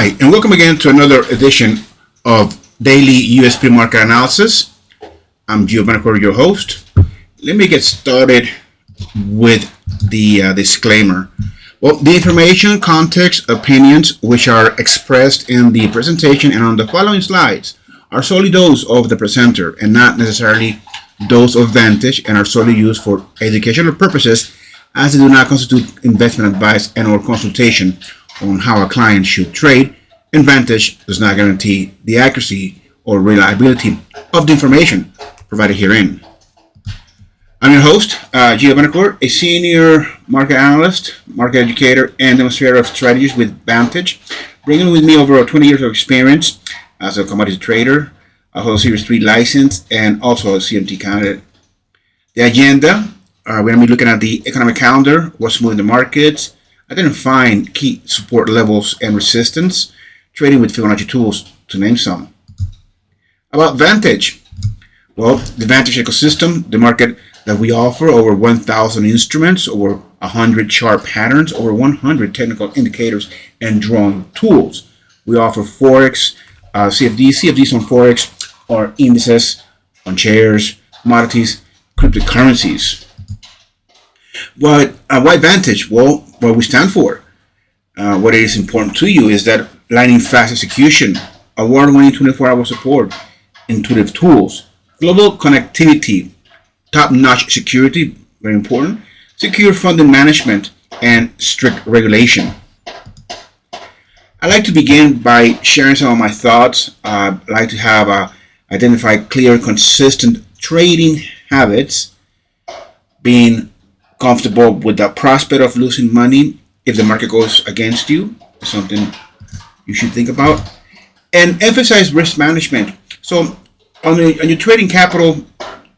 Hi, and welcome again to another edition of Daily US Pre-Market Analysis. I'm Giovanni, your host. Let me get started with the disclaimer. Well, the information, context, opinions which are expressed in the presentation and on the following slides are solely those of the presenter and not necessarily those of Vantage, and are solely used for educational purposes, as they do not constitute investment advice and or consultation on how a client should trade, and Vantage does not guarantee the accuracy or reliability of the information provided herein. I'm your host, Giovanni, a senior market analyst, market educator, and demonstrator of strategies with Vantage, bringing with me over 20 years of experience as a commodity trader, a whole Series 3 license, and also a CMT candidate. The agenda, we're going to be looking at the economic calendar, what's moving the markets, identifying key support levels and resistance, trading with Fibonacci tools, to name some. About Vantage, well, the Vantage ecosystem, the market that we offer over 1,000 instruments, over 100 chart patterns, over 100 technical indicators and drawing tools. We offer Forex, CFDs on Forex, or indices on shares, commodities, cryptocurrencies. Why Vantage? Well, what we stand for, what is important to you is that lightning fast execution, award-winning 24-hour support, intuitive tools, global connectivity, top-notch security, very important, secure funding management, and strict regulation. I'd like to begin by sharing some of my thoughts. I'd like to have identified clear, consistent trading habits, being comfortable with the prospect of losing money if the market goes against you, something you should think about, and emphasize risk management. So on your trading capital,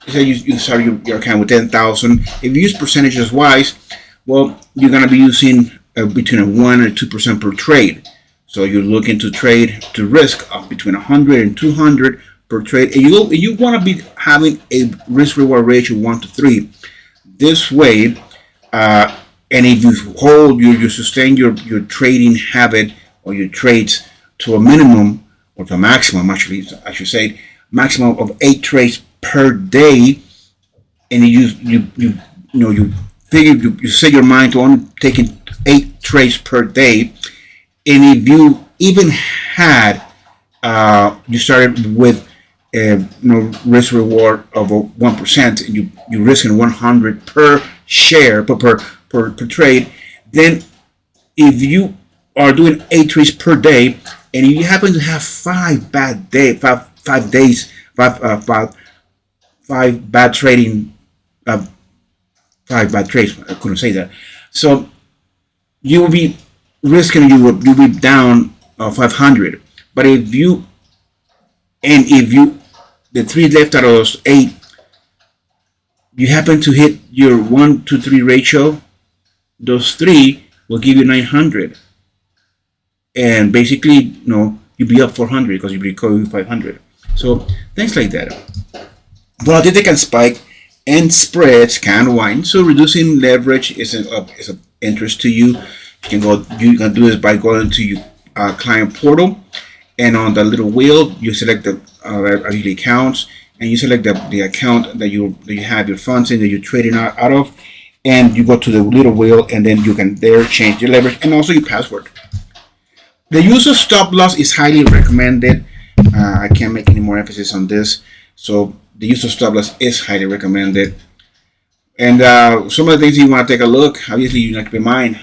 say you start your account with 10,000. If you use percentages wise, well, you're going to be using between a 1 and 2% per trade. So you're looking to trade to risk of between 100 and 200 per trade, and you want to be having a risk reward ratio 1 to 3. This way, and if you hold you sustain your trading habit or your trades to a minimum or to a maximum, actually I should say maximum of 8 trades per day, and you figure you set your mind to only taking 8 trades per day, and if you even had you started with risk reward of 1%, and you're risking 100 per share per trade, then if you are doing 8 trades per day and you happen to have 5 bad trades, 5 bad trades, I couldn't say that, so you will be risking, you'll be down 500. But if you the 3 left out of those 8, you happen to hit your 1 to 3 ratio, those 3 will give you 900, and basically you'll be up 400 because you'll be recovering 500. So things like that. Volatility can spike and spreads can widen, so reducing leverage is of interest to you. You can do this by going to your client portal, and on the little wheel you select the usually accounts, and you select the account that you have your funds in, that you're trading out of, and you go to the little wheel, and then you can there change your leverage and also your password. The use of stop loss is highly recommended. I can't make any more emphasis on this. So the use of stop loss is highly recommended. And some of the things you want to take a look, obviously you need to keep in mind,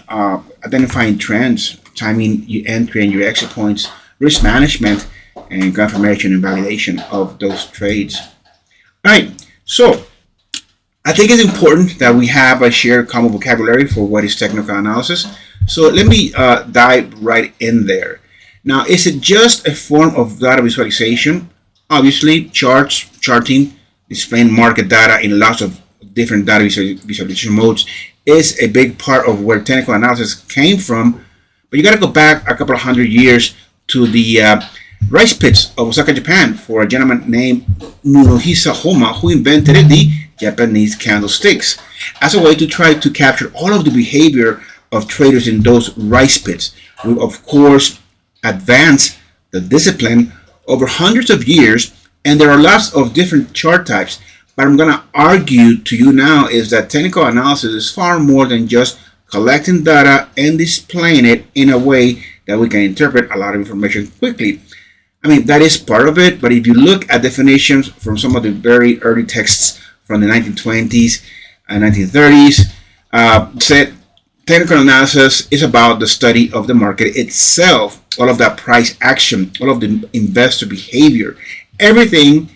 identifying trends, timing your entry and your exit points, risk management, and confirmation and validation of those trades. All right, so I think it's important that we have a shared common vocabulary for what is technical analysis. So let me dive right in there. Now, is it just a form of data visualization? Obviously, charting, displaying market data in lots of different data visualization modes is a big part of where technical analysis came from. But you got to go back a couple of 100 years to the rice pits of Osaka, Japan, for a gentleman named Nunohisa Homa, who invented the Japanese candlesticks as a way to try to capture all of the behavior of traders in those rice pits. Of course, advanced the discipline over hundreds of years, and there are lots of different chart types. But I'm going to argue to you now is that technical analysis is far more than just collecting data and displaying it in a way that we can interpret a lot of information quickly. I mean, that is part of it, but if you look at definitions from some of the very early texts from the 1920s and 1930s, said technical analysis is about the study of the market itself, all of that price action, all of the investor behavior, everything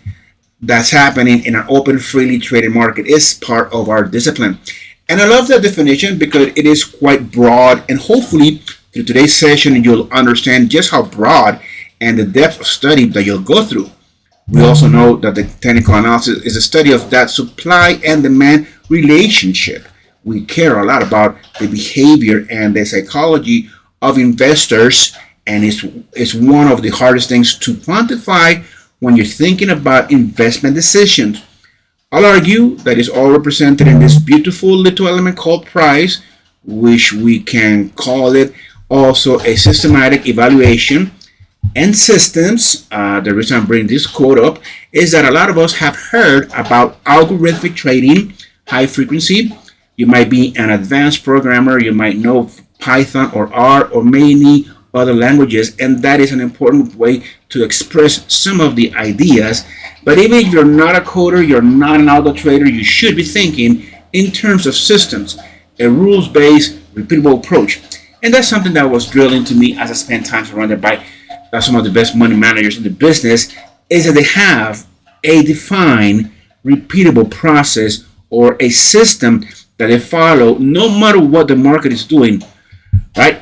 that's happening in an open, freely traded market is part of our discipline. And I love that definition because it is quite broad, and hopefully through today's session you'll understand just how broad and the depth of study that you'll go through. We also know that the technical analysis is a study of that supply and demand relationship. We care a lot about the behavior and the psychology of investors, and it's one of the hardest things to quantify when you're thinking about investment decisions. I'll argue that is all represented in this beautiful little element called price, which we can call it also a systematic evaluation and systems. The reason I'm bringing this quote up is that a lot of us have heard about algorithmic trading, high frequency. You might be an advanced programmer, you might know Python or R or many other languages, and that is an important way to express some of the ideas. But even if you're not a coder, you're not an algo trader, you should be thinking in terms of systems, a rules-based, repeatable approach. And that's something that was drilled into me as I spent time surrounded by some of the best money managers in the business, is that they have a defined, repeatable process or a system that they follow no matter what the market is doing, right?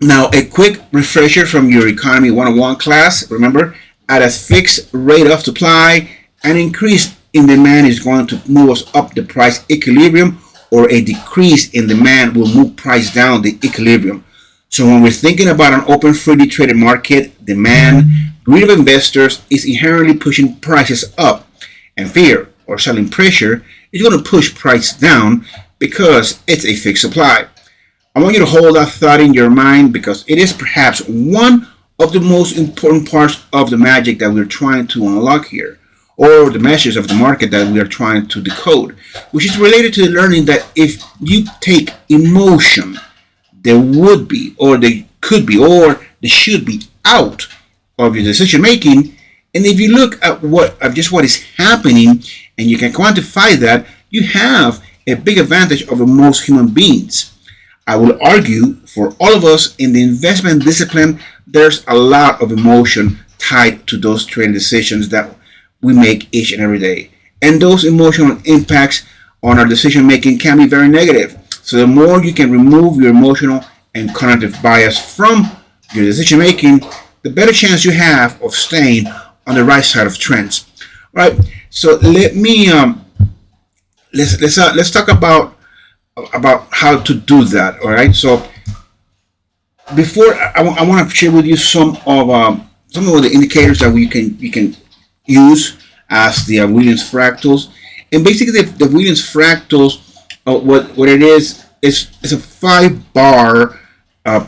Now, a quick refresher from your Economy 101 class. Remember, at a fixed rate of supply, an increase in demand is going to move us up the price equilibrium, or a decrease in demand will move price down the equilibrium. So when we're thinking about an open, freely traded market, demand, greed of investors is inherently pushing prices up, and fear or selling pressure is going to push price down because it's a fixed supply. I want you to hold that thought in your mind because it is perhaps one of the most important parts of the magic that we're trying to unlock here, or the measures of the market that we are trying to decode, which is related to the learning that if you take emotion, there would be, or they could be, or they should be out of your decision making. And if you look at what is happening and you can quantify that, you have a big advantage over most human beings. I will argue for all of us in the investment discipline, there's a lot of emotion tied to those trading decisions that we make each and every day. And those emotional impacts on our decision making can be very negative. So the more you can remove your emotional and cognitive bias from your decision making, the better chance you have of staying on the right side of trends. All right. So let me let's talk about how to do that. All right. So before I want to share with you some of the indicators that you can use as the Williams fractals. And basically the Williams fractals, what it is a 5-bar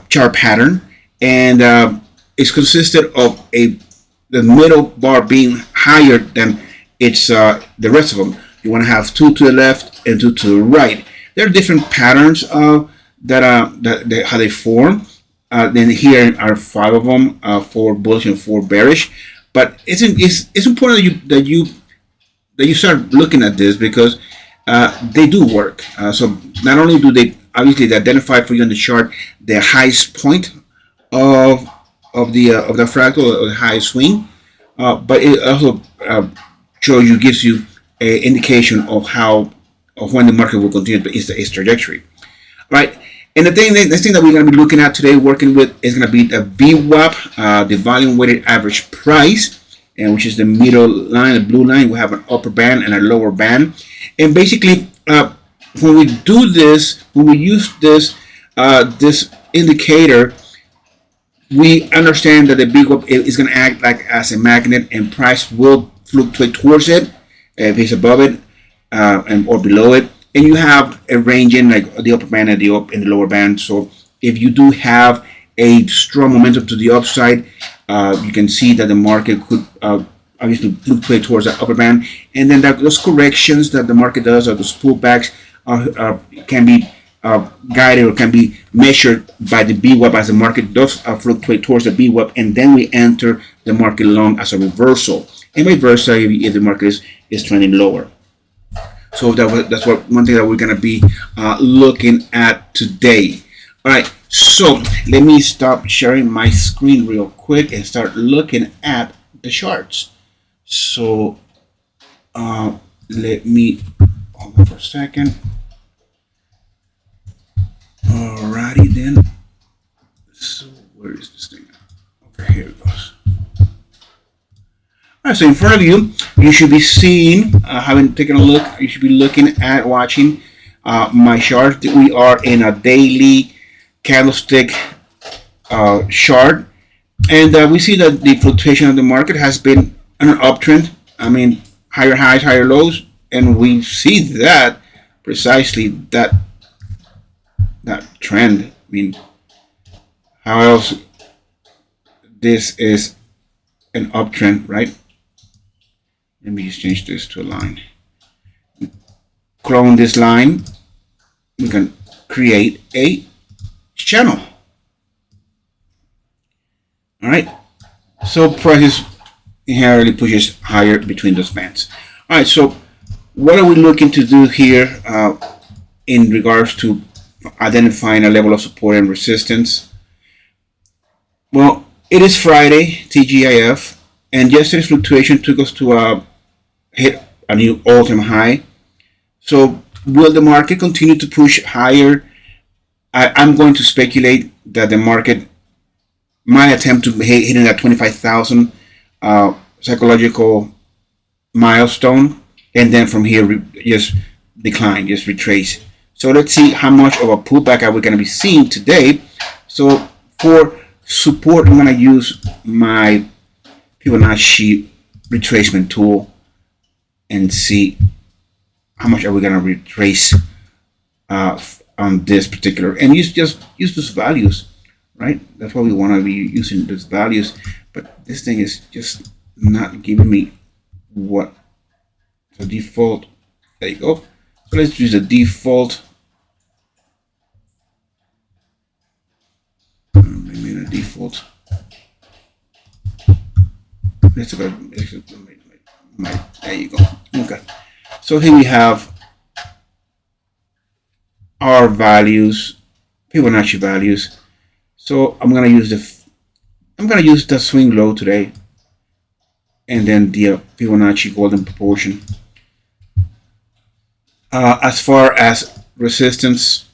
chart pattern, and it's consisted of the middle bar being higher than the rest of them. You want to have 2 to the left and 2 to the right. There are different patterns how they form. Then here are 5 of them, 4 bullish and 4 bearish. But it's important that you start looking at this because they do work. So not only do they obviously identify for you on the chart the highest point of the fractal, or the highest swing, but it also gives you an indication of when the market will continue its trajectory, right? And the next thing that we're going to be looking at today, working with, is going to be the VWAP, the volume weighted average price, and which is the middle line, the blue line. We have an upper band and a lower band, and basically when we do this, when we use this indicator, we understand that the VWAP is going to act like as a magnet, and price will fluctuate towards it if it's above it or below it. And you have a range in like the upper band and the lower band. So if you do have a strong momentum to the upside. You can see that the market could obviously fluctuate towards that upper band, and then those corrections that the market does, or those pullbacks, can be guided or can be measured by the VWAP as the market does fluctuate towards the VWAP, and then we enter the market long as a reversal, and vice versa if the market is trending lower. So that's one thing that we're going to be looking at today. All right, so let me stop sharing my screen real quick and start looking at the charts. So let me hold on for a second. Alrighty then. So where is this thing? Okay, here it goes. Alright, so in front of you, you should be seeing, having taken a look, you should be looking at watching my chart. We are in a daily candlestick chart, and we see that the fluctuation of the market has been on an uptrend. I mean, higher highs, higher lows, and we see that precisely that trend. I mean, how else? This is an uptrend, right? Let me just change this to a line. Clone this line. We can create a channel. All right. So prices inherently pushes higher between those bands. All right. So what are we looking to do here in regards to identifying a level of support and resistance? Well, it is Friday, TGIF, and yesterday's fluctuation took us to hit a new all-time high. So will the market continue to push higher? I'm going to speculate that the market might attempt to hitting that 25,000 psychological milestone, and then from here just decline, just retrace. So let's see how much of a pullback are we going to be seeing today. So for support, I'm going to use my Fibonacci retracement tool and see how much are we going to retrace on this particular, and use those values, right? That's what we want to be using, those values. But this thing is just not giving me what the default. There you go. So let's use the default. Maybe the default. Let's go. There you go. Okay. So here we have our values, Fibonacci values. So I'm gonna use the swing low today, and then the Fibonacci golden proportion. As far as resistance,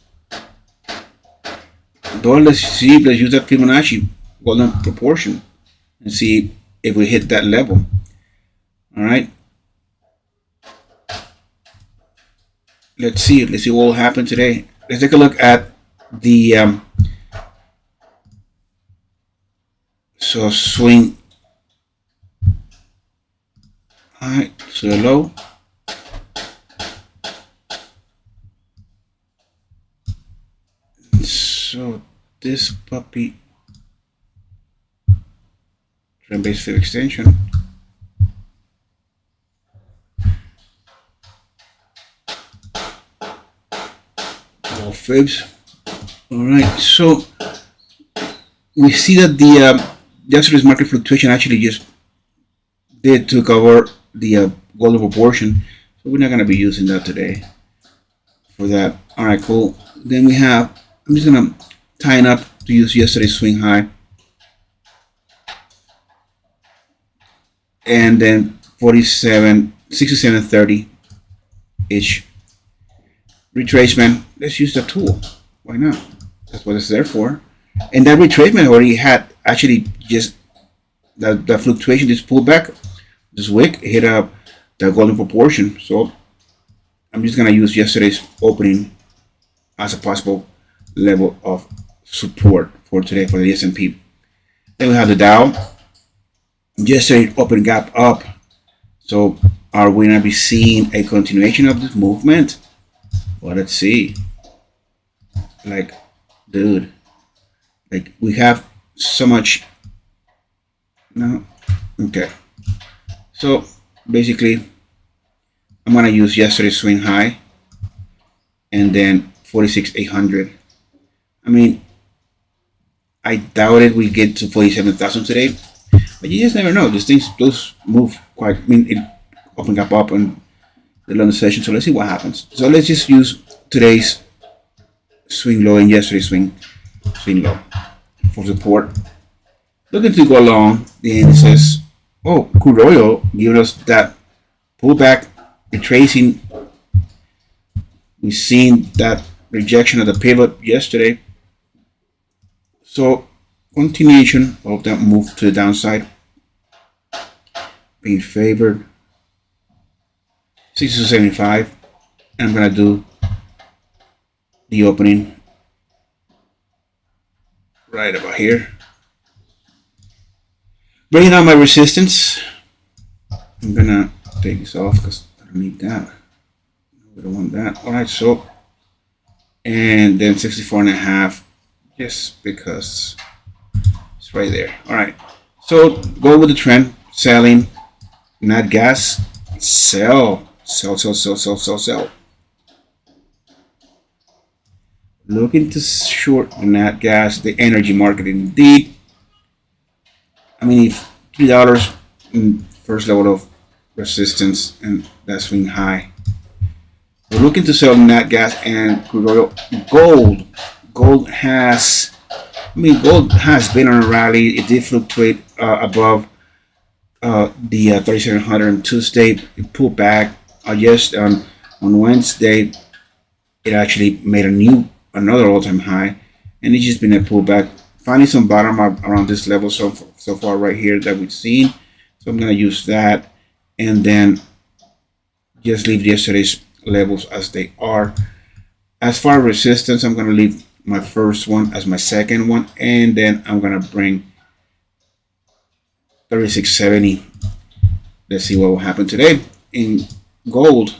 let's use that Fibonacci golden proportion and see if we hit that level. All right. Let's see what will happen today. Let's take a look at the so swing. All right, so low. So this puppy trend base fib extension. All fibs. All right, so we see that the yesterday's market fluctuation actually just did took over the golden proportion, so we're not going to be using that today for that. All right, cool. Then we have, I'm just going to tighten up to use yesterday's swing high, and then 67.30 ish retracement. Let's use the tool. Why not? That's what it's there for. And that retracement already had actually just the fluctuation, this pullback, this wick hit up the golden proportion. So I'm just gonna use yesterday's opening as a possible level of support for today for the S&P. Then we have the Dow. Yesterday open gap up. So are we gonna be seeing a continuation of this movement? Well, let's see. Like, dude, Like we have so much. No, okay. So basically, I'm gonna use yesterday's swing high and then 46,800. I mean, I doubted we get to 47,000 today, but you just never know. These things, those move quite. I mean, it opened up and the London session. So let's see what happens. So let's just use today's swing low and yesterday's swing low for support. Looking to go along, the indices. Oh, crude oil giving us that pullback, retracing. We've seen that rejection of the pivot yesterday. So continuation of that move to the downside, being favored. 60 to 75. And I'm gonna do the opening right about here. Bringing out my resistance. I'm gonna take this off because I don't need that. We don't want that. All right, so and then 64.5, just because it's right there. All right, so go with the trend, selling, not gas, sell. Looking to short the nat gas, the energy market indeed. I mean, $3 in first level of resistance and that swing high. We're looking to sell nat gas and crude oil. Gold has been on a rally. It did fluctuate above the 3,700 on Tuesday. It pulled back. Yes, on Wednesday, it actually made another all-time high, and it's just been a pullback. Finding some bottom around this level so far right here that we've seen. So I'm gonna use that, and then just leave yesterday's levels as they are. As far as resistance, I'm gonna leave my first one as my second one, and then I'm gonna bring 3670. Let's see what will happen today. In gold,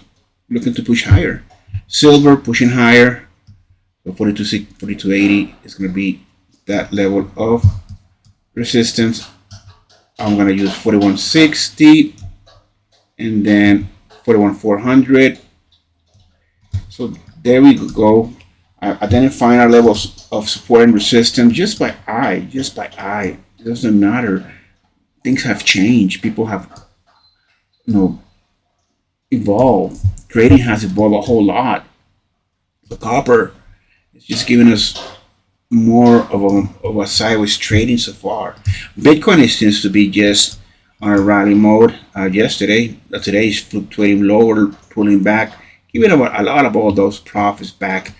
looking to push higher. Silver pushing higher. So 4280 is going to be that level of resistance. I'm going to use 4160 and then 41400. So there we go. Identifying our levels of support and resistance just by eye. It doesn't matter. Things have changed. People have, evolved. Trading has evolved a whole lot. The copper is just giving us more of a sideways trading so far. Bitcoin seems to be just on a rally mode. Today is fluctuating lower, pulling back, giving a lot of all those profits back.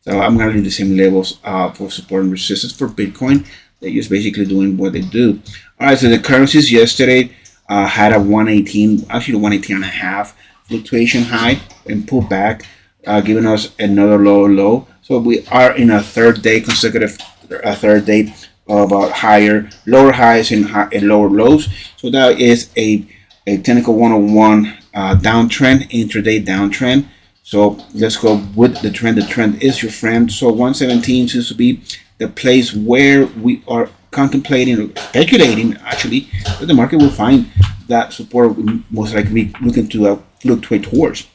So I'm gonna leave the same levels for support and resistance for Bitcoin. They're just basically doing what they do. All right, so the currencies yesterday had a 118, actually 118 and a half fluctuation high and pull back, giving us another low. So we are in a third day of lower highs and lower lows. So that is a technical 101 downtrend, intraday downtrend. So let's go with the trend. The trend is your friend. So 117 seems to be the place where we are contemplating, speculating actually, that the market will find that support, most likely looking to fluctuate towards,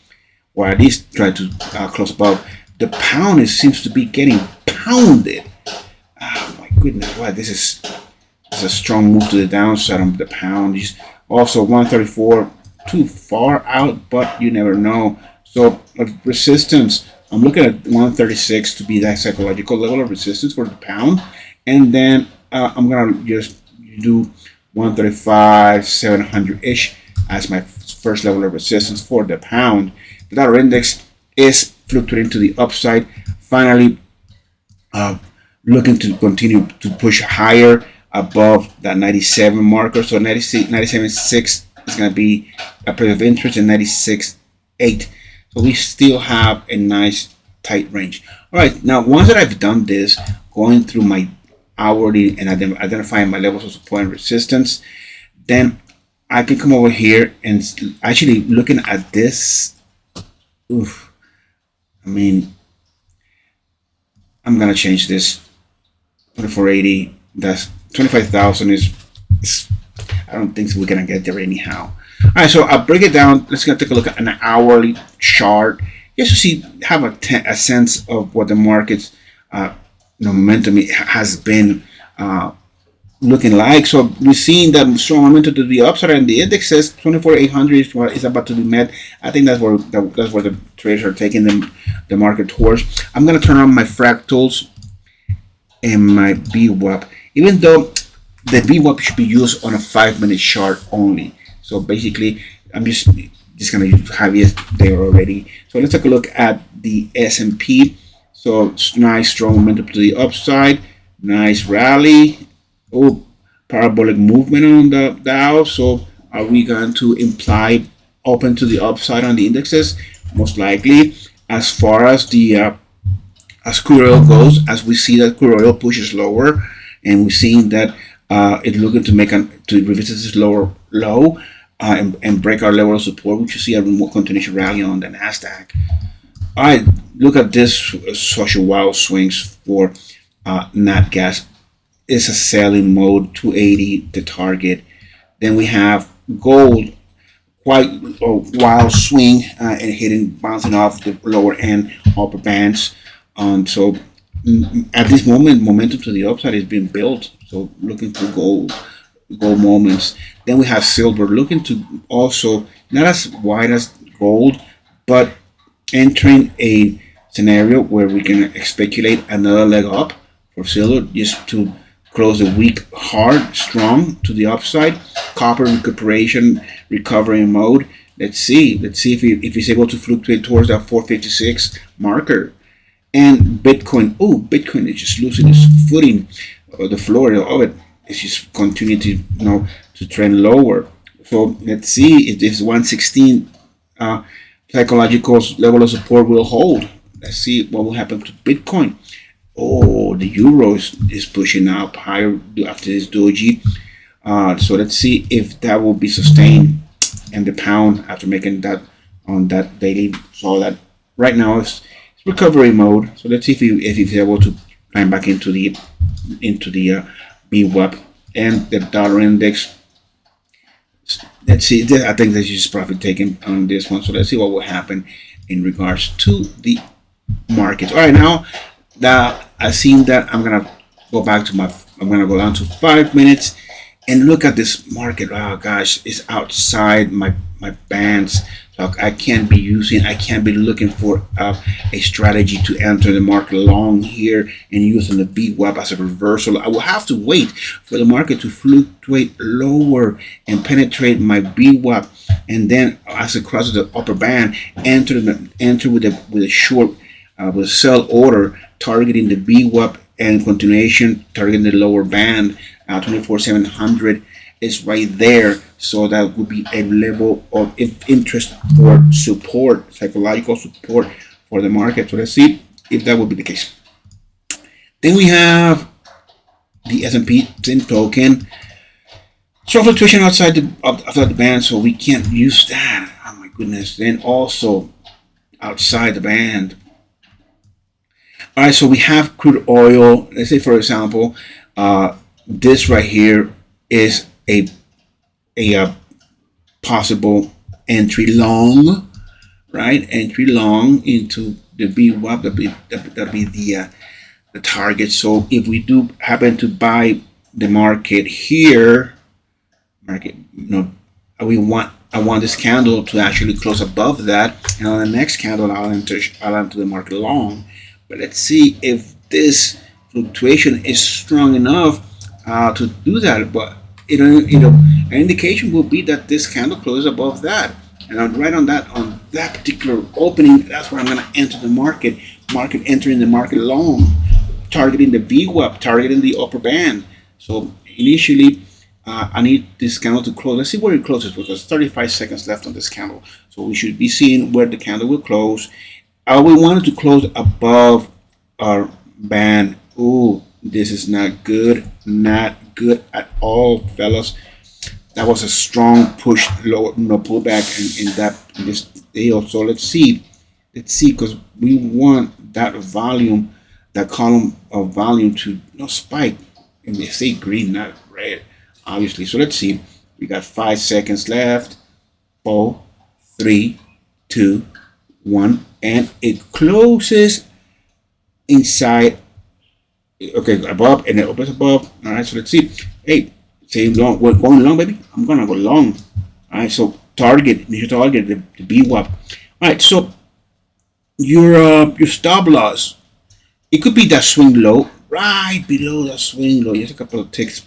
or at least try to close above. The pound seems to be getting pounded. Oh my goodness, wow, this is a strong move to the downside on the pound. Also 134, too far out, but you never know. So resistance, I'm looking at 136 to be that psychological level of resistance for the pound, and then I'm gonna just do 135, 700-ish as my first level of resistance for the pound. The dollar index is fluctuating to the upside. Finally, looking to continue to push higher above that 97 marker. So 97.6 is going to be a place of interest, and 96.8. So we still have a nice tight range. All right, now once that I've done this, going through my hourly and identifying my levels of support and resistance, then I can come over here and actually looking at this. Oof, I mean, I'm gonna change this 2480. That's 25,000 is I don't think so we're gonna get there anyhow. All right, so I'll break it down. Let's go take a look at an hourly chart just to see have a sense of what the market's momentum has been looking like. So we're seeing that strong momentum to the upside, and the index says 24,800 is what is about to be met. I think that's where the traders are taking the market towards. I'm gonna turn on my fractals and my VWAP, even though the VWAP should be used on a 5-minute chart only. So basically, I'm just gonna have it there already. So let's take a look at the S&P. So it's nice strong momentum to the upside, nice rally. Oh, parabolic movement on the Dow. So are we going to imply open to the upside on the indexes? Most likely. As far as the as crude oil goes, as we see that crude oil pushes lower, and we're seeing that it's looking to revisit this lower low and break our level of support, we should see a more continuation rally on the Nasdaq. All right, look at this such a wild swings for nat gas. It's a selling mode, 280 the target. Then we have gold, quite a wild swing and hitting, bouncing off the lower end upper bands. So at this moment, momentum to the upside is being built. So looking for gold moments. Then we have silver, looking to also not as wide as gold, but entering a scenario where we can speculate another leg up for silver, just to close the week hard, strong to the upside. Copper recuperation, recovery mode. Let's see if he's able to fluctuate towards that 456 marker. And Bitcoin, Bitcoin is just losing its footing. The floor of it is just continuing to trend lower. So let's see if this 116 psychological level of support will hold. Let's see what will happen to Bitcoin. Oh, the euro is pushing up higher after this doji. So let's see if that will be sustained. And the pound, after making that on that daily, saw that right now it's recovery mode. So let's see if he's able to climb back into the VWAP and the dollar index. Let's see. I think there's just profit taken on this one. So let's see what will happen in regards to the markets. All right, now that I've seen that, I'm gonna go down to 5 minutes and look at this market. Oh gosh, it's outside my bands. So I can't be looking for a strategy to enter the market long here and using the VWAP as a reversal. I will have to wait for the market to fluctuate lower and penetrate my VWAP, and then as it crosses the upper band, enter with a short with a sell order targeting the VWAP and continuation targeting the lower band. 24,700 is right there, so that would be a level of interest for support, psychological support for the market. So let's see if that would be the case. Then we have the S&P same token, strong fluctuation outside the band, so we can't use that. Oh my goodness. Then also outside the band. All right, so we have crude oil. Let's say, for example, this right here is a possible entry long, right? Entry long into the VWAP. That'll be the target. So if we do happen to buy the market here, I want this candle to actually close above that, and on the next candle I'll enter the market long. But let's see if this fluctuation is strong enough to do that. But an indication will be that this candle closes above that, and I'm right on that particular opening. That's where I'm going to enter the market. Entering the market long, targeting the VWAP, targeting the upper band. So initially, I need this candle to close. Let's see where it closes, because 35 seconds left on this candle. So we should be seeing where the candle will close. We wanted to close above our band. Ooh, this is not good at all, fellas. That was a strong push, pullback in this deal. So let's see, because we want that volume that column of volume to spike, and they say green, not red, obviously. So let's see. We got 5 seconds left. 4, 3, 2, 1, and it closes inside. Okay, above, and it opens above. All right, so let's see. Hey, say long, we're going long, baby. I'm gonna go long. All right, so target, you should target the VWAP. All right, so your stop loss, it could be that swing low, right below that swing low, just a couple of pips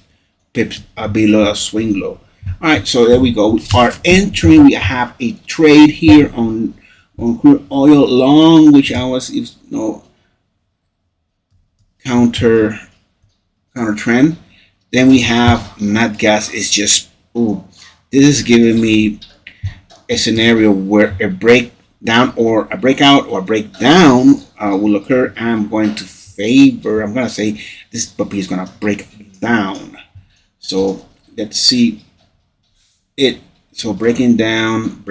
below that swing low. All right, so there we go. We are entering. We have a trade here on crude oil long, which I was counter trend. Then we have nat gas is just, ooh, this is giving me a scenario where a breakdown or a breakout or a breakdown will occur. I'm going to say this puppy is going to break down. So let's see it. So breaking down.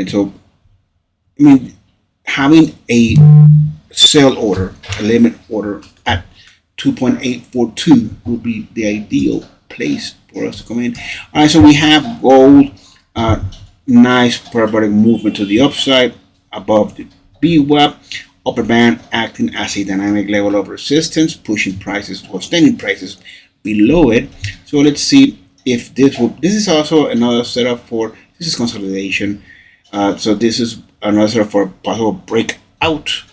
So, I mean, having a sell order, a limit order at 2.842 would be the ideal place for us to come in. All right, so we have gold, nice parabolic movement to the upside above the VWAP, upper band acting as a dynamic level of resistance, pushing prices or standing prices below it. So let's see if this is also another setup for, this is consolidation. So this is another setup for possible breakout.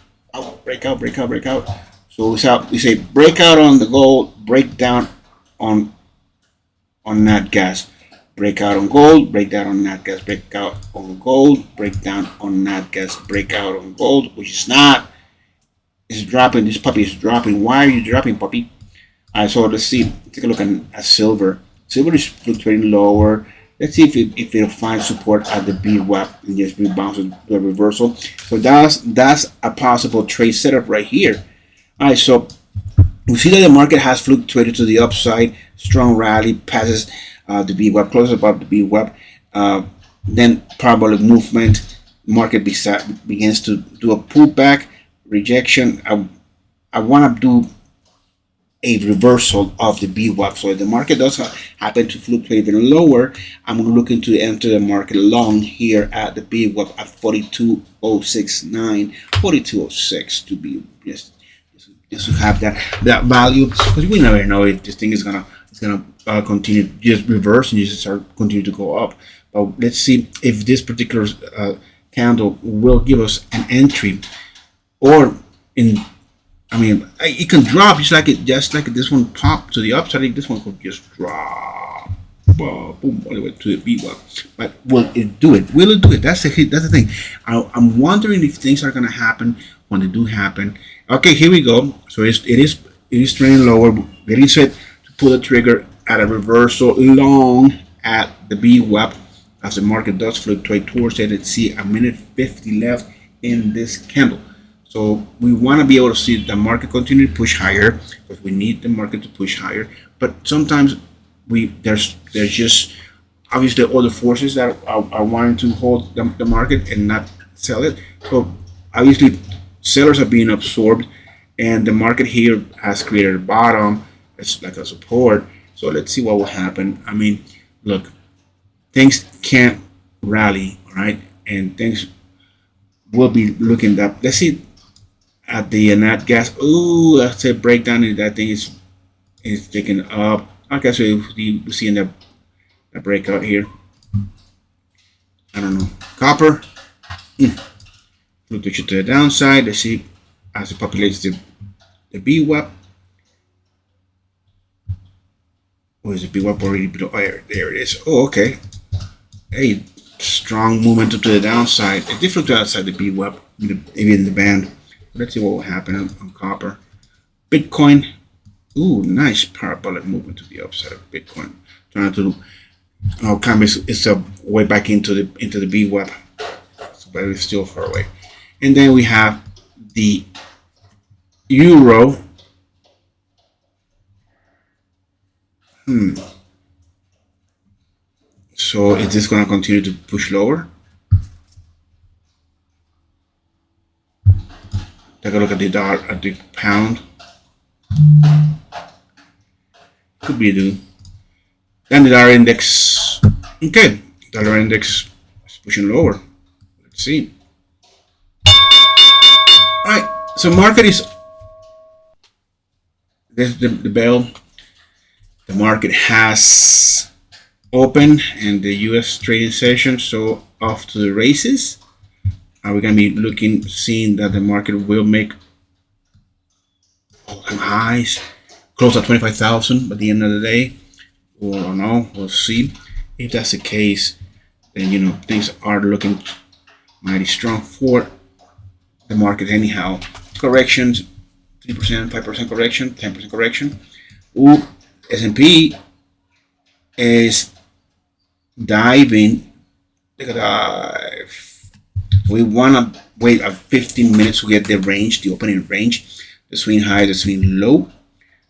So we say breakout on the gold, breakdown on nat gas, breakout on gold, breakdown on nat gas, breakout on gold, breakdown on nat gas, breakout on gold, which is not, it's dropping. This puppy is dropping. Why are you dropping, puppy? All right, so let's see. Take a look at silver. Silver is fluctuating lower. Let's see if it'll find support at the VWAP and just rebounds the reversal. So that's a possible trade setup right here. All right, so we see that the market has fluctuated to the upside. Strong rally passes the VWAP, closes above the VWAP. Then parabolic movement. Market begins to do a pullback, rejection. I want to do a reversal of the VWAP. So if the market does happen to fluctuate even lower, I'm looking to enter the market long here at the VWAP at 42.069, 42.06 to be just to have that value, because we never know if this thing is gonna continue just reverse and just start continue to go up. But let's see if this particular candle will give us an entry, or it can drop just like this one popped to the upside. This one could just drop, boom, all the way to the VWAP. But will it do it? Will it do it? That's the thing. I'm wondering if things are gonna happen when they do happen. Okay, here we go. So it is trending lower. Getting set to pull the trigger at a reversal long at the VWAP as the market does fluctuate towards it. Let's see, a minute 50 left in this candle. So we want to be able to see the market continue to push higher, because we need the market to push higher. But sometimes there's just obviously other forces that are wanting to hold the market and not sell it. So obviously sellers are being absorbed, and the market here has created a bottom. It's like a support. So let's see what will happen. I mean, look, things can't rally, all right, and things will be looking up. Let's see at the nat gas. Ooh, that's a breakdown, and that thing is taken up. Okay, so we see in the breakout here. I don't know. Copper. Fluctuation to the downside. Let's see as it populates the VWAP. Or is the VWAP already below? Oh, there it is. Oh, okay. Hey, strong movement to the downside. It did fluctuate outside the VWAP, maybe in the band. Let's see what will happen on copper. Bitcoin. Ooh, nice parabolic movement to the upside of Bitcoin. Trying to come it's way back into the VWAP, but it's still far away. And then we have the euro. So is this going to continue to push lower? Take a look at the dollar, at the pound. Could be the then the dollar index. Okay, dollar index is pushing lower. Let's see. All right, so market is this the bell. The market has open and the U.S. trading session, so off to the races. Are we going to be seeing that the market will make all-time highs, close at 25,000 by the end of the day, or no? We'll see. If that's the case, then things are looking mighty strong for the market anyhow. Corrections, 3%, 5% correction, 10% correction. Ooh, S&P is diving. Look at that. We want to wait 15 minutes to get the range, the opening range, the swing high, the swing low.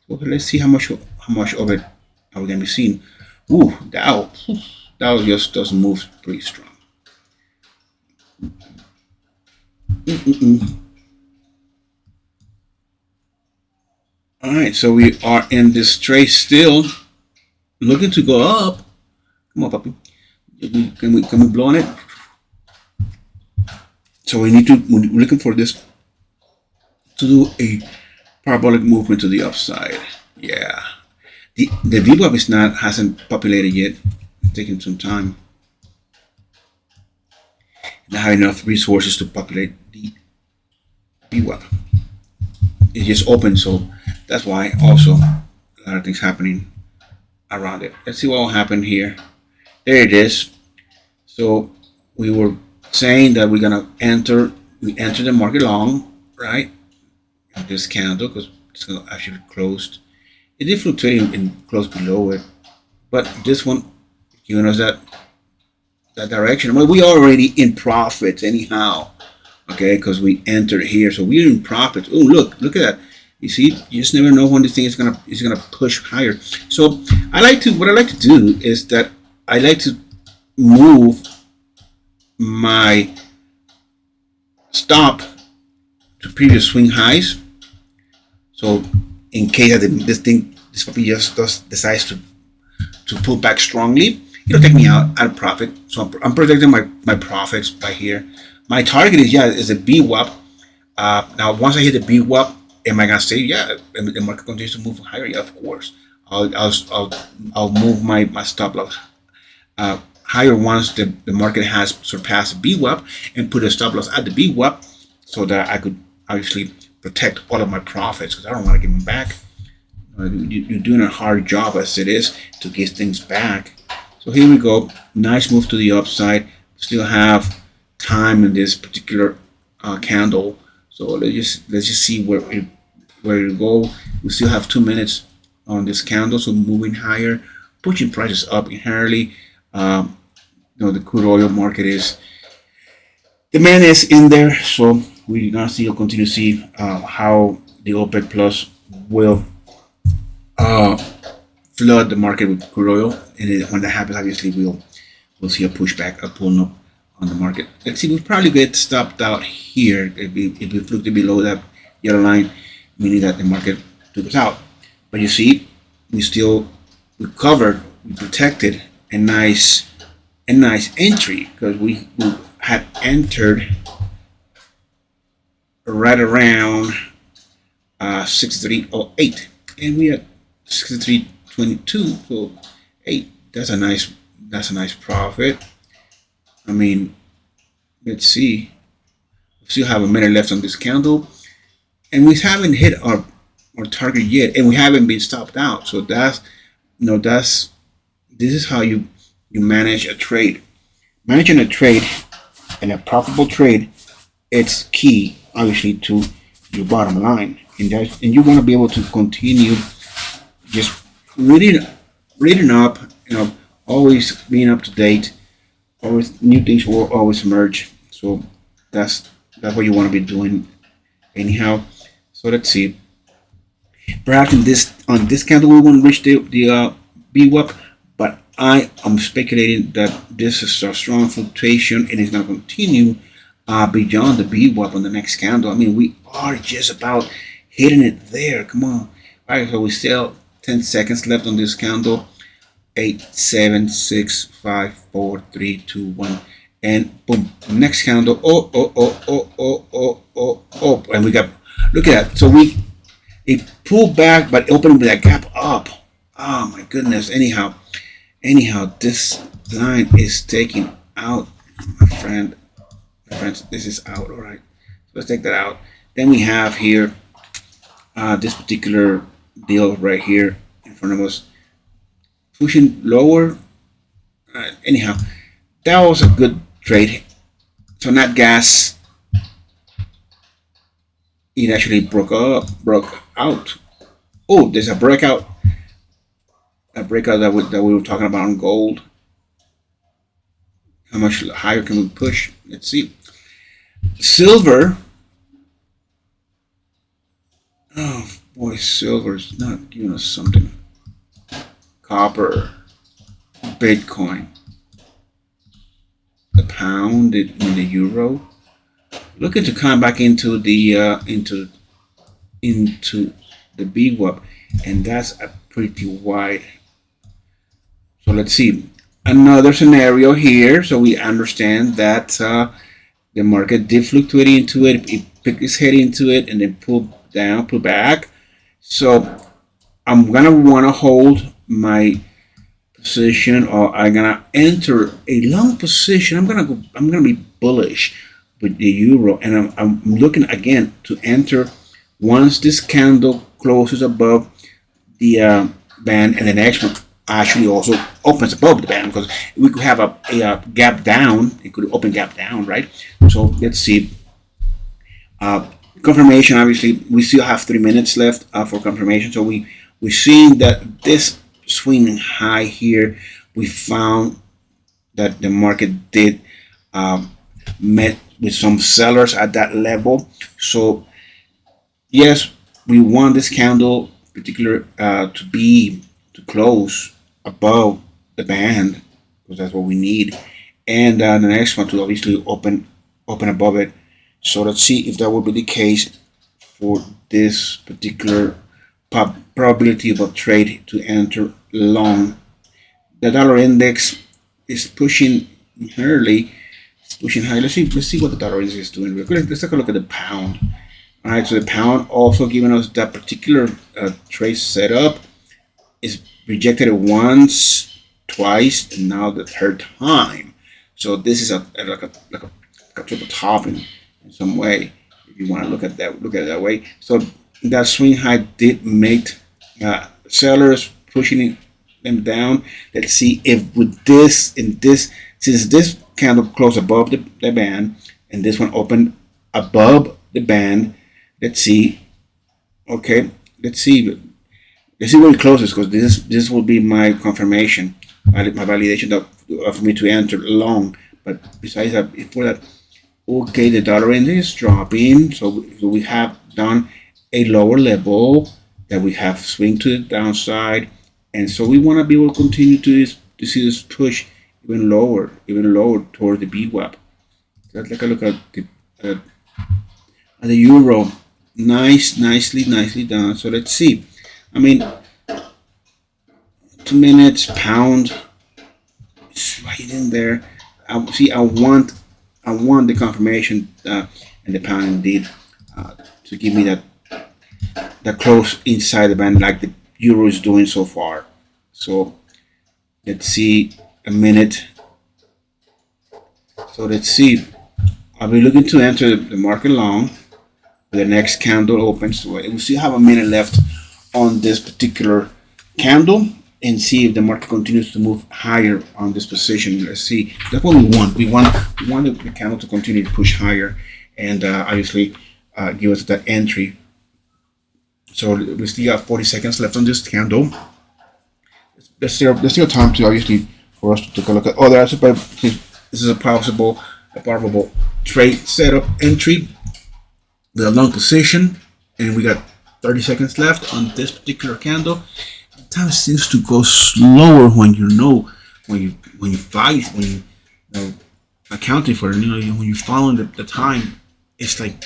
Okay, let's see how much of it are we going to be seeing. Ooh, Dow just doesn't move pretty strong. All right, so we are in this trade still, looking to go up. Come on, puppy. Can we blow on it? So we're looking for this to do a parabolic movement to the upside. Yeah, the VWAP hasn't populated yet. It's taking some time. Not have enough resources to populate the VWAP. It's just open, so that's why also a lot of things happening around it. Let's see what will happen here. There it is. So we were saying that we're gonna enter the market long, right? This candle, because it's gonna actually closed. It did fluctuate and close below it, but this one giving us that direction. Well, we are already in profits anyhow, okay? Because we entered here, so we're in profits. Oh, look at that. You see, you just never know when this thing is gonna push higher. So what I like to do is that I like to move my stop to previous swing highs. So in case that this puppy just decides to pull back strongly, it'll take me out at a profit. So I'm protecting my profits by here. My target is a VWAP. Now once I hit the VWAP, am I gonna say the market continues to move higher? Yeah, of course. I'll move my stop loss higher once the market has surpassed VWAP and put a stop loss at the VWAP so that I could obviously protect all of my profits, because I don't want to give them back. You're doing a hard job as it is to get things back. So here we go. Nice move to the upside. Still have time in this particular candle. So let's just see where it go. We still have 2 minutes on this candle, so moving higher, pushing prices up inherently. The crude oil market demand is in there, so we're gonna continue to see how the OPEC Plus will flood the market with crude oil, and when that happens, obviously we'll see a pushback, a pulling up on the market. Let's see, we'll probably get stopped out here if we fluctuate below that yellow line, meaning that the market took us out. But you see, we covered, we protected a nice entry, because we had entered right around 63.08, and we had 63.22. So 8. That's a nice profit. I mean, let's see. We still have a minute left on this candle, and we haven't hit our target yet, and we haven't been stopped out. So this is how you manage a trade. Managing a trade, and a profitable trade, it's key, obviously, to your bottom line, and you want to be able to continue just reading up, always being up to date. Always new things will always emerge. So that's what you want to be doing anyhow. So let's see. Perhaps on this candle we won't reach the VWAP, but I am speculating that this is a strong fluctuation and it's going to continue beyond the VWAP on the next candle. I mean, we are just about hitting it there. Come on. All right, so we still 10 seconds left on this candle. 8, 7, 6, 5, 4, 3, 2, 1, and boom. Next candle. Oh, and we got. Look at that. So it pulled back, but opened with that gap up. Oh my goodness. Anyhow, this line is taking out, my friends. This is out. All right. So let's take that out. Then we have here this particular deal right here in front of us, pushing lower. Anyhow, that was a good trade. So not gas. It actually broke out. Oh, there's a breakout. A breakout that we were talking about on gold. How much higher can we push? Let's see. Silver. Oh boy, silver's not giving us something. Copper, Bitcoin, the pound, and the euro. Looking to come back into the VWAP, and that's a pretty wide. So let's see another scenario here. So we understand that the market did fluctuate into it. It picked its head into it and then pull down, pull back. So I'm gonna want to hold my position, or I'm gonna enter a long position. I'm gonna be bullish with the euro, and I'm looking again to enter once this candle closes above the band, and the next one actually also opens above the band, because we could have a gap down. It could open gap down, right? So let's see. Confirmation. Obviously, we still have 3 minutes left for confirmation. So we're seeing that this swing high here, we found that the market did met with some sellers at that level. So yes, we want this candle particular to close above the band, because that's what we need, and the next one to obviously open above it. So let's see if that will be the case for this particular probability of a trade to enter long. The dollar index is pushing early, it's pushing high. Let's see what the dollar index is doing. Let's take a look at the pound. All right, so the pound also giving us that particular trade setup. Is rejected it once, twice, and now the third time. So this is like a triple top in some way, if you want to look at it that way. So that swing high did make sellers pushing them down. Let's see if with this, since this candle closed above the band and this one opened above the band, let's see. Okay, let's see where it closes, because this will be my confirmation, my validation for me to enter long. But besides that, for that, okay, the dollar index is dropping, so we have done a lower level that we have swing to the downside, and so we want to be able to continue to see this push even lower toward the VWAP. So let's take a look at the euro. Nicely done. So let's see. I mean, 2 minutes. Pound is right in there. I want the confirmation and the pound indeed to give me that close inside the band like the euro is doing so far. So let's see a minute. So let's see. I'll be looking to enter the market long. The next candle opens. So we'll still have a minute left on this particular candle, and see if the market continues to move higher on this position. Let's see. That's what we want. We want the candle to continue to push higher, and obviously give us that entry. So we still have 40 seconds left on this candle. There's still time to obviously for us to take a look at other assets, but this is a possible trade setup entry with a long position, and we got 30 seconds left on this particular candle. Time seems to go slower when you accounting for it. You know, when you're following the time, it's like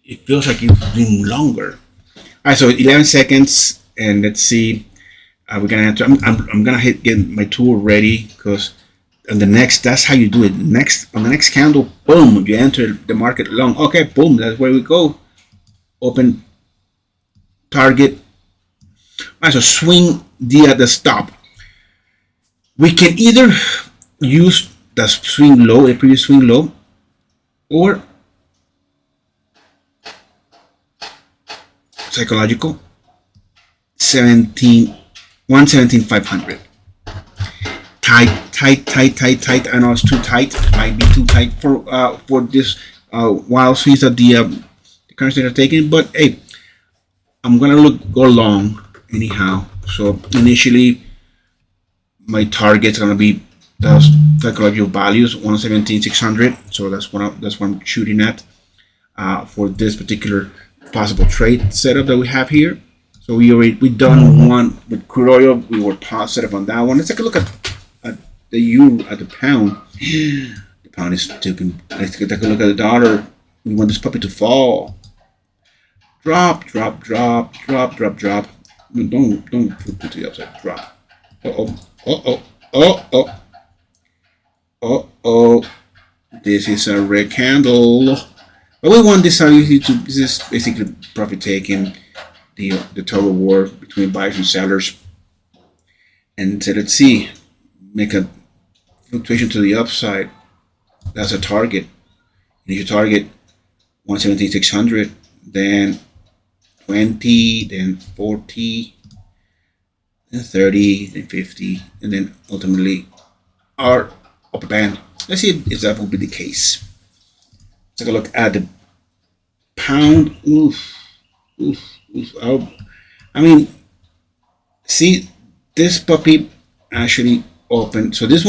it feels like you've been longer. All right, so 11 seconds, and let's see. We're gonna enter. I'm gonna get my tool ready because on the next, that's how you do it. Next on the next candle, boom, you enter the market long. Okay, boom, that's where we go. Open target. All right, so swing the stop. We can either use the swing low, a previous swing low, or psychological 117,500. Tight. I know it's too tight. Might be too tight for this wild swings that the currency are taking. But hey, I'm gonna go long anyhow. So initially, my target's gonna be the psychological values 117,600. So that's what I'm shooting at for this particular possible trade setup that we have here. So we done one with crude oil. We were positive on that one. Let's take a look at the euro at the pound. The pound is taking. Let's take a look at the dollar. We want this puppy to fall. Drop. No, don't put to the upside. Drop. Oh. This is a red candle. But we want this obviously this is basically profit taking. The tug of war between buyers and sellers. And so let's see, make a fluctuation to the upside. That's a target. Initial target 117,600, then 20, then 40, then 30, then 50, and then ultimately our upper band. Let's see if that will be the case. Take a look at the pound. Oof. I mean, see, this puppy actually opened. So this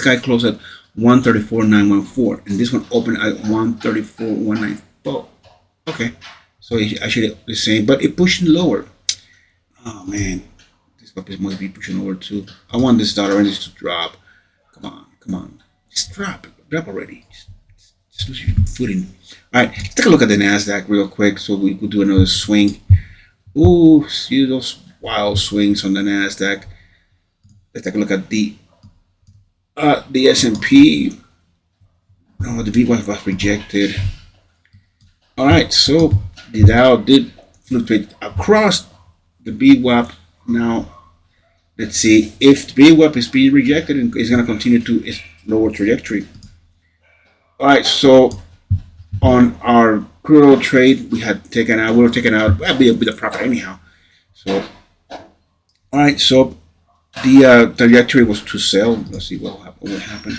guy closed at 134,914, and this one opened at 134,194. Okay, so it's actually the same, but it pushed lower. Oh man, this puppy must be pushing lower too. I want this dollar index to drop. Come on, just drop already. Just lose your footing. All right, let's take a look at the Nasdaq real quick, so we could do another swing. Ooh, see those wild swings on the Nasdaq. Let's take a look at the S&P. Oh, the VWAP was rejected. All right, so the Dow did fluctuate across the VWAP. Now, let's see if the VWAP is being rejected and is going to continue to its lower trajectory. All right, so on our crude oil trade, we were taken out, a bit of profit anyhow. So, all right, so the trajectory was to sell. Let's see what happened.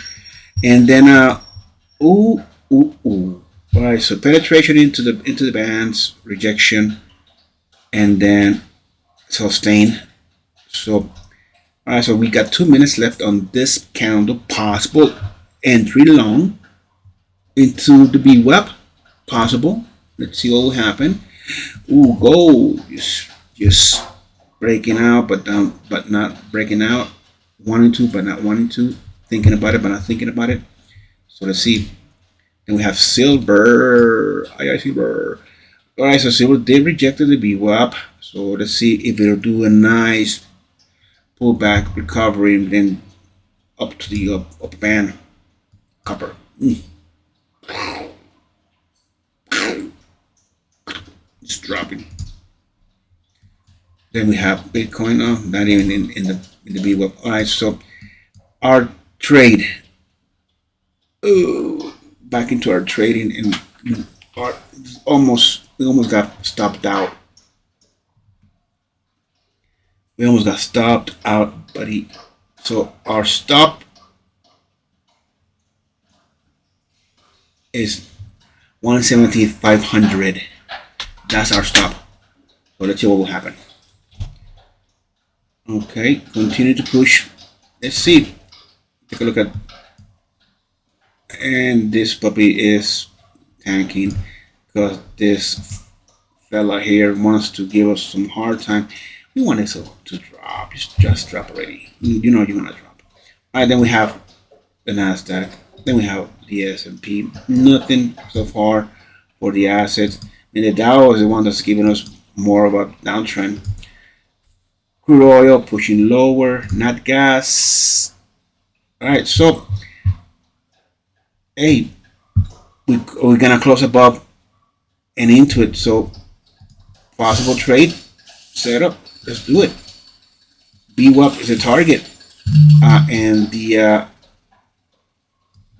And then, All right, so penetration into the bands, rejection, and then sustain. So, all right, so we got 2 minutes left on this candle. Possible entry long into the VWAP. Possible. Let's see what will happen. Ooh, gold just breaking out, but not breaking out. Wanting to, but not wanting to. Thinking about it, but not thinking about it. So let's see. Then we have silver. Silver. All right, so silver did reject the VWAP. So let's see if it'll do a nice pullback recovery, and then up to the upper band. Copper. It's dropping. Then we have Bitcoin. Oh, not even in the VWAP. All right, so our trade. Back into our trading, and we almost got stopped out. We almost got stopped out, buddy. So our stop is 117,500. That's our stop. So let's see what will happen. Okay, continue to push. Let's see. Take a look at, and this puppy is tanking because this fella here wants to give us some hard time. We want it to drop. Just drop already. You know you're gonna drop. All right, then we have the Nasdaq. Then we have the S&P. Nothing so far for the assets. And the Dow is the one that's giving us more of a downtrend. Crude oil pushing lower, not gas. All right, so hey, we're gonna close above and into it. So possible trade setup. Let's do it. BWAP is a target, and the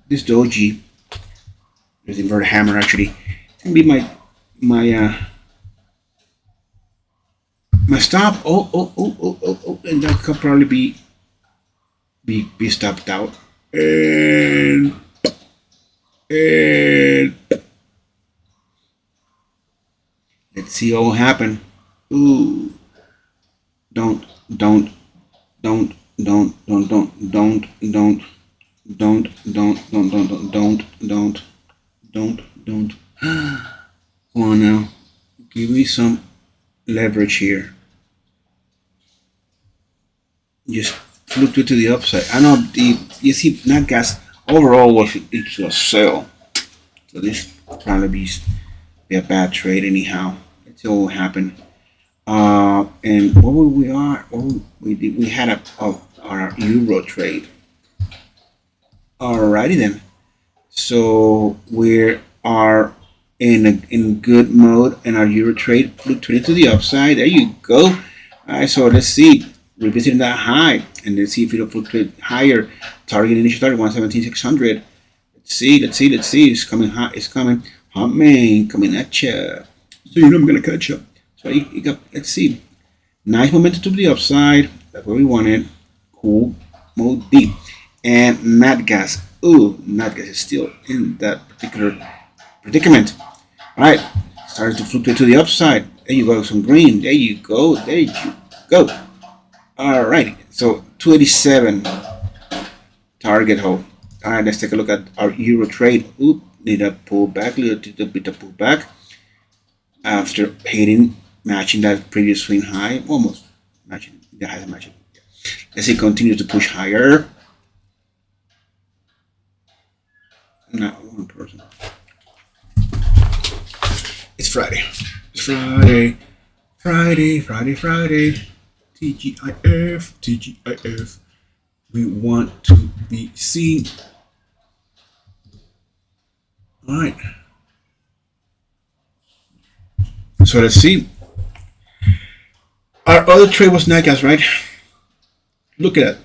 this doji, there's inverted hammer actually, can be my my stop. Oh, and that could probably be stopped out. And let's see what will happen. Ooh, don't. Come on now, give me some leverage here. Just fluctuate to the upside. I know you see nat gas overall was into a sell, so this will probably be a bad trade anyhow. Let's see what will happen. And what we had our euro trade. Alrighty then. So we are in good mode, and our euro trade fluctuated to the upside. There you go. Alright, so let's see. Revisiting that high, and let's see if it'll fluctuate higher. Target initial target 117,600. Let's see. It's coming hot. It's coming. Hot man coming at you. So you know I'm gonna catch up. So you got. Let's see. Nice momentum to the upside. That's what we wanted. Cool. Mode deep. And nat gas. Ooh, nat gas is still in that particular predicament. All right. Started to fluctuate to the upside. There you go. Some green. There you go. There you go. All right, so 287 target hold. All right, let's take a look at our euro trade. Oop, need a pullback, little bit of pullback after hitting, matching that previous swing high, almost matching. That has matching. Let's see, continue to push higher. Not one person. It's Friday. Friday. TGIF. We want to be seen. All right. So let's see. Our other trade was nat gas, right? Look at that.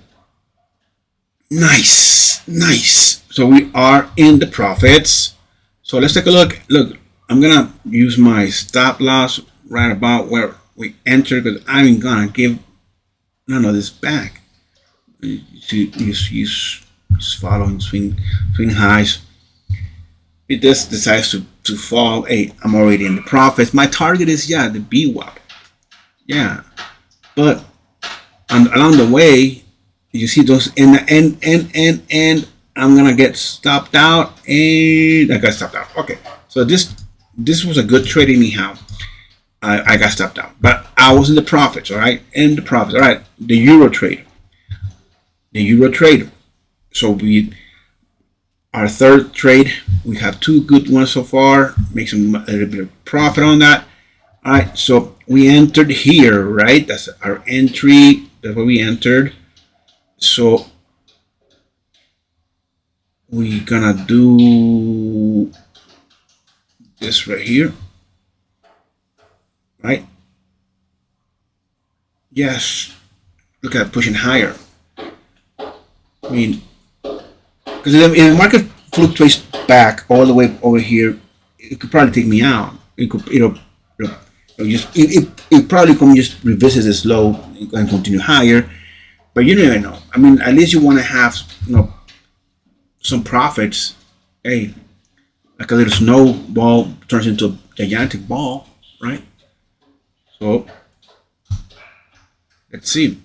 Nice. So we are in the profits. So let's take a look. Look, I'm gonna use my stop loss right about where we entered, because I'm gonna give none of this back. Use following swing highs. It just decides to fall. Hey, I'm already in the profits. My target is the BWAP. Yeah, but along the way, you see those and I'm gonna get stopped out, and I got stopped out. Okay, so this was a good trade anyhow. I got stopped out, but I was in the profits. All right, in the profits. All right, the euro trade. So our third trade, we have two good ones so far. Make some a little bit of profit on that. All right, so we entered here, right? That's our entry. That's where we entered. So we're gonna do this right here, right? Yes, look at pushing higher. I mean, because if the market fluctuates back all the way over here, it could probably take me out. It could, it probably can just revisit this low and continue higher. But you never know. I mean, at least you want to have some profits. Hey, like a little snowball turns into a gigantic ball, right? So let's see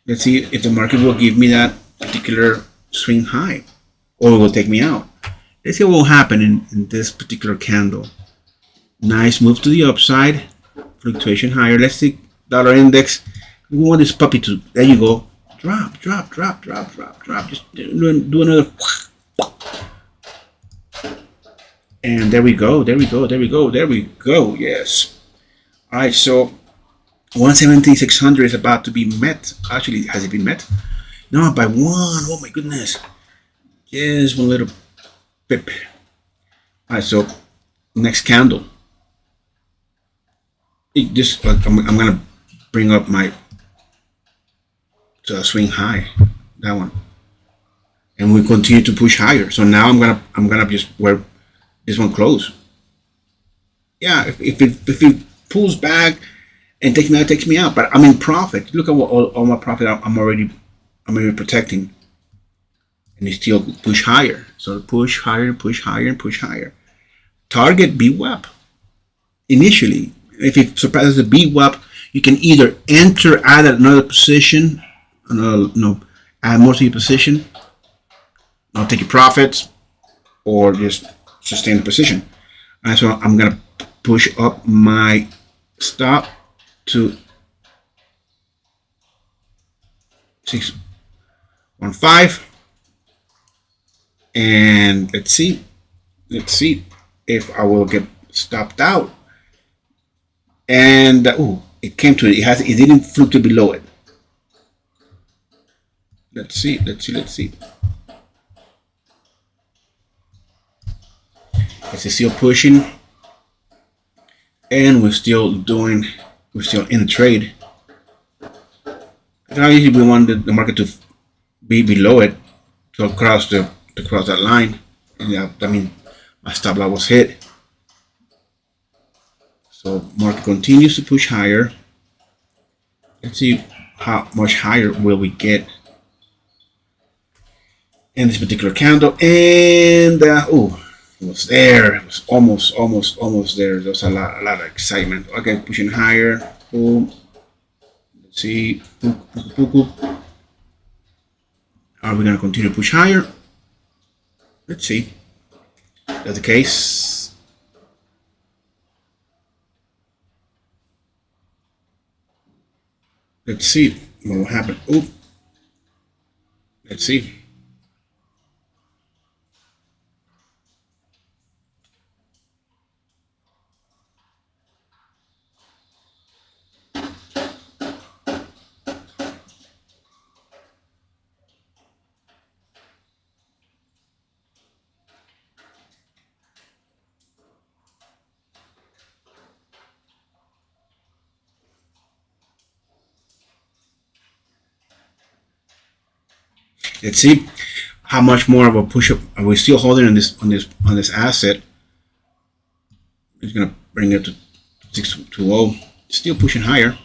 if the market will give me that particular swing high, or it will take me out. Let's see what will happen in this particular candle. Nice move to the upside, fluctuation higher. Let's see dollar index. We want this puppy to, there you go, drop. Just do another. And there we go. Yes. All right. So 117,600 is about to be met. Actually, has it been met? No, by one. Oh my goodness. Just one little pip. All right. So next candle. I'm gonna bring up my swing high, that one, and we continue to push higher. So now I'm gonna just where this one close. Yeah, if it pulls back and takes me out, but I'm in profit. Look at what all my profit I'm already protecting, and it still push higher. So push higher. Target BWAP initially. If it surpasses the BWAP, you can either add another position, add more to your position, take your profits, or just sustain the position. And so I'm gonna push up my stop to 615, and let's see if I will get stopped out. And it came to it. It didn't fluctuate below it. Let's see. It's still pushing, and we're still in the trade. Obviously, we wanted the market to be below it, to cross that line. And I mean, my stop loss was hit. So market continues to push higher. Let's see how much higher will we get in this particular candle. And it was there. It was almost there. There was a lot of excitement. Okay, pushing higher. Boom. Let's see. Are we gonna continue to push higher? Let's see. That's the case. Let's see what will happen. Let's see. Let's see how much more of a push up are we still holding on this asset. It's gonna bring it to 620. Still pushing higher.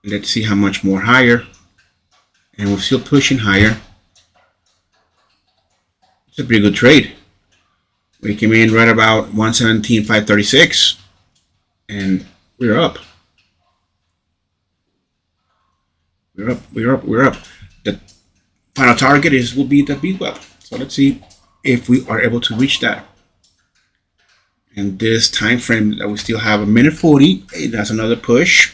Let's see how much more higher, and we're still pushing higher. It's a pretty good trade. We came in right about 117,536, and we're up. We're up. The final target will be the BWAP. So let's see if we are able to reach that. And this time frame that we still have a minute 40. Hey, that's another push.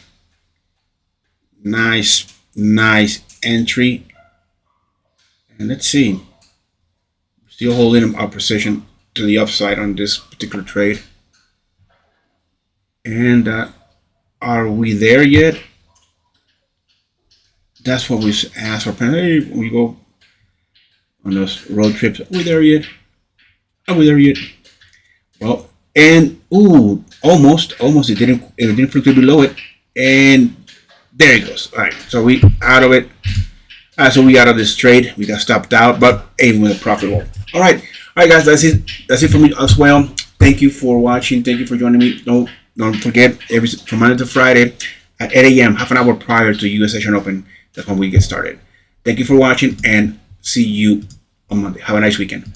Nice entry. And let's see. Still holding our position to the upside on this particular trade. And are we there yet? That's what we ask for. Hey, when we go on those road trips, are we there yet? Well, and almost it didn't fluctuate below it, and there it goes. All right, so we out of it. So we out of this trade. We got stopped out, but even with a profit roll. All right, guys. That's it for me as well. Thank you for watching. Thank you for joining me. Don't forget, from Monday to Friday at 8 a.m., half an hour prior to U.S. Session Open. That's when we get started. Thank you for watching, and see you on Monday. Have a nice weekend.